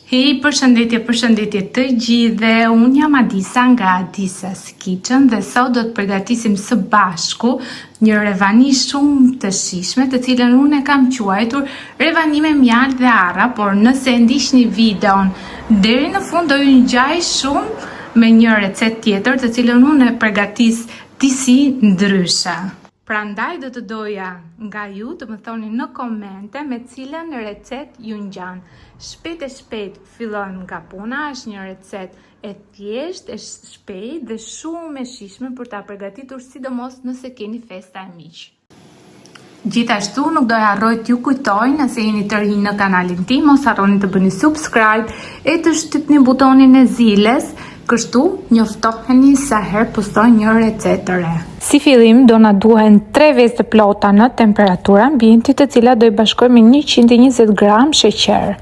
Hej, përshëndetje të gjithë, unë jam Adisa nga Adisa's Kitchen dhe sot do të përgatisim së bashku një revani shumë të shijshme, të cilën unë e kam quajtur revani me mjaltë dhe arra, por nëse ndiqni videon deri në fund do ju ngjaj shumë me një recetë tjetër, të cilën unë e përgatis disi ndryshe. Prandaj do të doja nga ju të më thoni në komente me cilën recet ju ngjan. Shpejt e shpejt fillojmë nga puna, është një recet e thjesht, e shpejt dhe shumë e shijshme për ta përgatitur sidomos nëse keni festa e miq. Gjithashtu nuk do harroj t'ju kujtoj, nëse jeni të rinj në kanalin tim, mos harroni të bëni subscribe e të shtypni butonin e ziles, kështu njoftoheni sa herë postoj një recetë të re. Si fillim do na duhen 3 vezë të plota në temperaturë ambienti, të cilat do i bashkoj me 120 gram sheqer.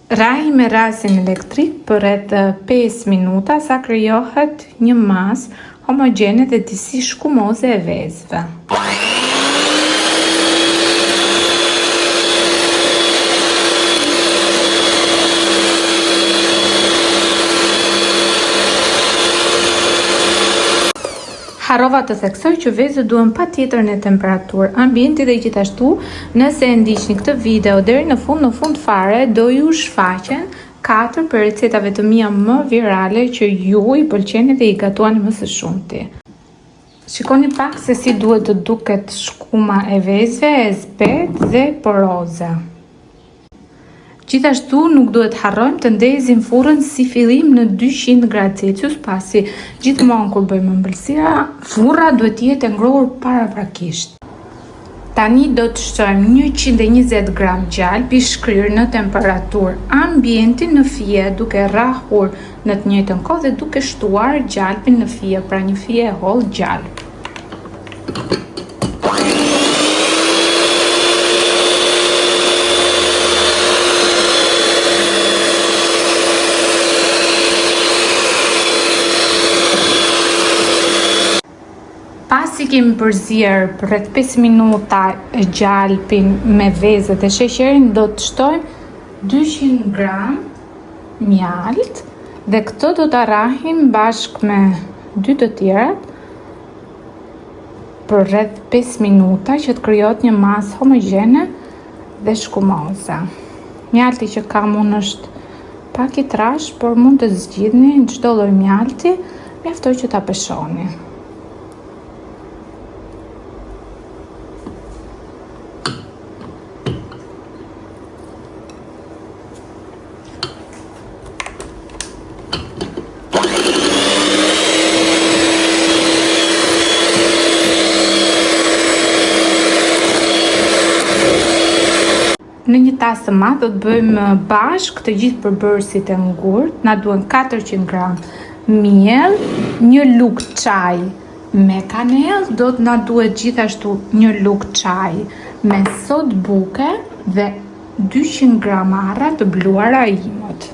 Rahi me rasin elektrik për rreth 5 minuta sa krijohet një masë homogjene dhe disi shkumoze e vezëve. Harrova të theksoj që vezët duhen patjetër në temperaturë ambienti dhe gjithashtu nëse e ndiqni këtë video deri në fund fare do ju shfaqen 4 për recetave të mia më virale që ju i pëlqeni dhe i gatuani më së shumti. Shikoni pak se si duhet të duket shkuma e vezëve, e zbet dhe poroze. Gjithashtu nuk duhet harrojmë të ndezim furrën si fillim në 200 gradë Celsius, pasi gjithmonë kur bëjmë ëmbëlsira, furra duhet të jetë e ngrohur paraprakisht. Tani do të shtojmë 120 gram gjalp i shkrirë në temperaturë ambienti në fije, duke rrahur në të njëjtën kohë dhe duke shtuar gjalpin në fije, pra një fije e hollë gjalp. Pasi kemi përzier për rreth 5 minuta gjalpin me vezët e sheqerin, do të shtojmë 200 gram mjalt dhe këtë do të rrahim bashkë me 2 të tjerat për rreth 5 minuta që të krijohet një masë homogjene dhe shkumoze. Mjalti që kam unë është pak i trash, por mund të zgjidhni çdo lloj mjalti, mjaftoj që ta peshoni. Në një tasë të madhe do të bëjmë bashkë të gjithë përbërësit e ngurtë. Na duhen 400 gram miell, një lugë çaj me kanellë, do të na duhet gjithashtu një lugë çaj me sodë buke dhe 200 gram arra të bluara imët.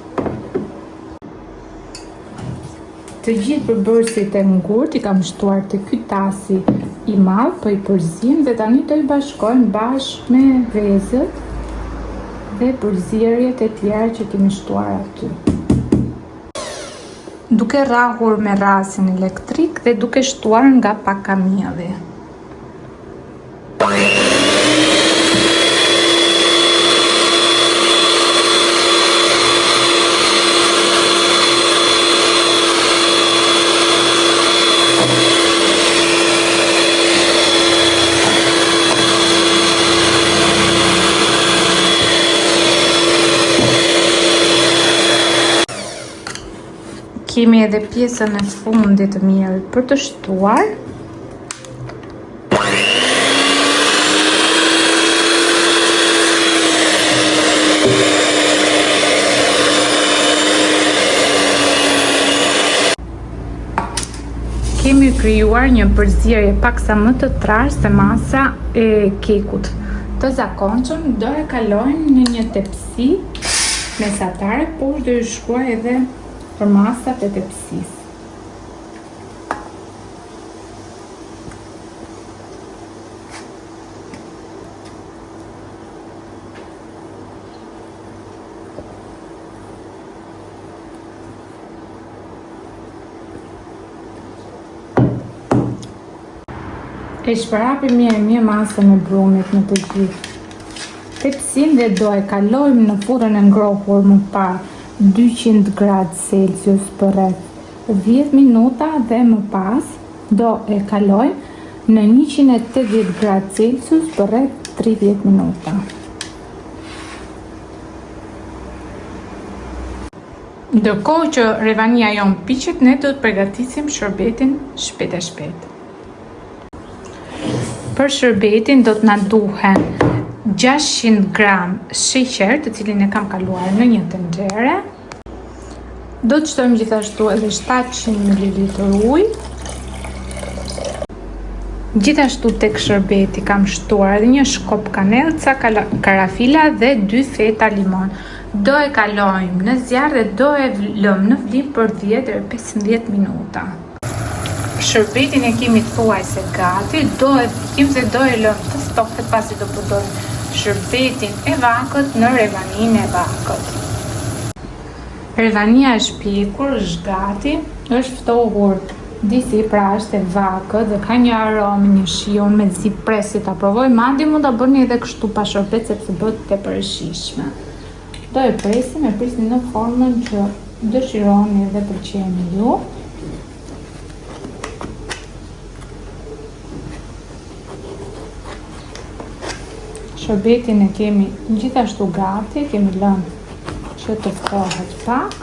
Të gjithë përbërësit e ngurtë i kam shtuar te ky tasi i madh, po i përzim dhe tani do i bashkojmë bashkë me vezët dhe përzierjet e tjera që kemi shtuar aty. Duke rrahur me rasin elektrik dhe duke shtuar nga paka mielli. Kemi edhe pjesën e fundit të miellit për të shtuar. Kemi krijuar një përzierje paksa më të trashë se masa e kekut të zakonshëm. Do e kalojmë në një tepsi mesatare, por do ju shkruaj edhe për masat e tepsisë. E shpërapi mirë masën e brumit në të gjithë tepsin dhe do e kalojmë në furrën e ngrohur më parë 200 gradë Celsius për rreth 10 minuta dhe më pas do e kalojmë në 180 gradë Celsius për rreth 30 minuta. Ndërkohë që revania jon piqet, ne do të përgatisim shërbetin shpejt e shpejt. Për shërbetin do të na duhen 600 gram sheqer, të cilin e kam kaluar në një tenxhere. Do të shtojmë gjithashtu edhe 700 ml ujë. Gjithashtu tek shërbeti kam shtuar edhe një shkop kanellë, ca karafila dhe 2 feta limon. Do e kalojmë në zjarr dhe do e lëmë në vlim për 10 deri 15 minuta. Shërbetin e kemi thuajse gati, do e vikim dhe do e lëmë të stofet pasi do përdorim shërbetin e vakët në revaninë e vakët. Revania e shpjekur është gati, është ftohur disi, pra është e vakët dhe ka një aromë, një shijon me zi presi ta provoj, madje mund ta bëni edhe kështu pa shërbet sepse bëhet tepër e shijshme. Do e presim, e prisni në formën që dëshironi dhe pëlqeni ju. Shërbetin e kemi gjithashtu gati, kemi lënë që të ftohet pak.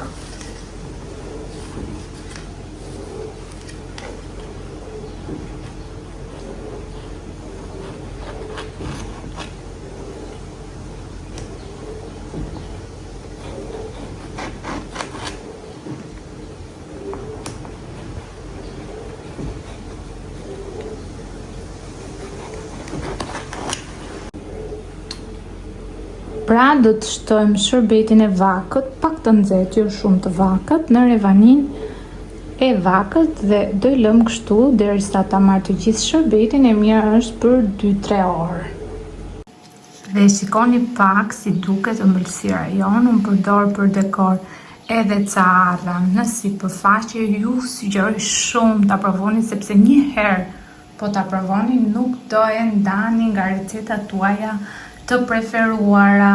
Pra do të shtojmë shërbetin e vakët, pak të nxehtë, jo shumë të vakët, në revaninë e vakët dhe do i lëmë kështu derisa ta marrë të gjithë shërbetin. E mirë është për 2-3 orë. Dhe shikoni pak si duket ëmbëlsira jon, unë përdor për dekor edhe ca arra në sipërfaqe. Ju sugjeroj shumë ta provoni sepse një herë po ta provoni nuk do e ndani nga recetat tuaja të preferuara.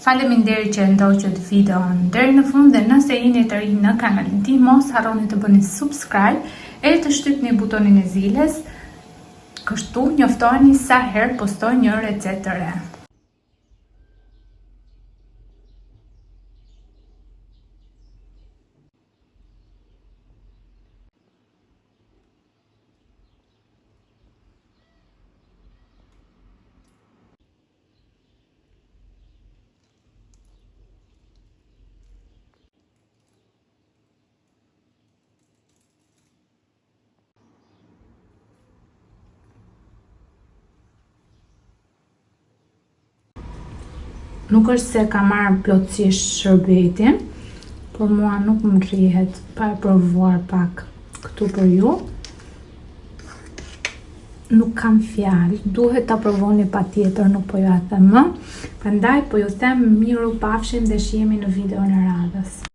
Faleminderit që e ndoqët videon deri në fund dhe nëse jeni të rinj në kanalin tim, mos harroni të bëni subscribe e të shtypni butonin e zilës, kështu njoftoheni sa herë postoj një recetë të re. Nuk është se ka marrë plotësisht shërbetin, por mua nuk më rrihet pa e provuar pak këtu për ju. Nuk kam fjalë, duhet ta provoni patjetër, nuk po ju a them më. Prandaj po ju them miru pafshim dhe shihemi në videon e radhës.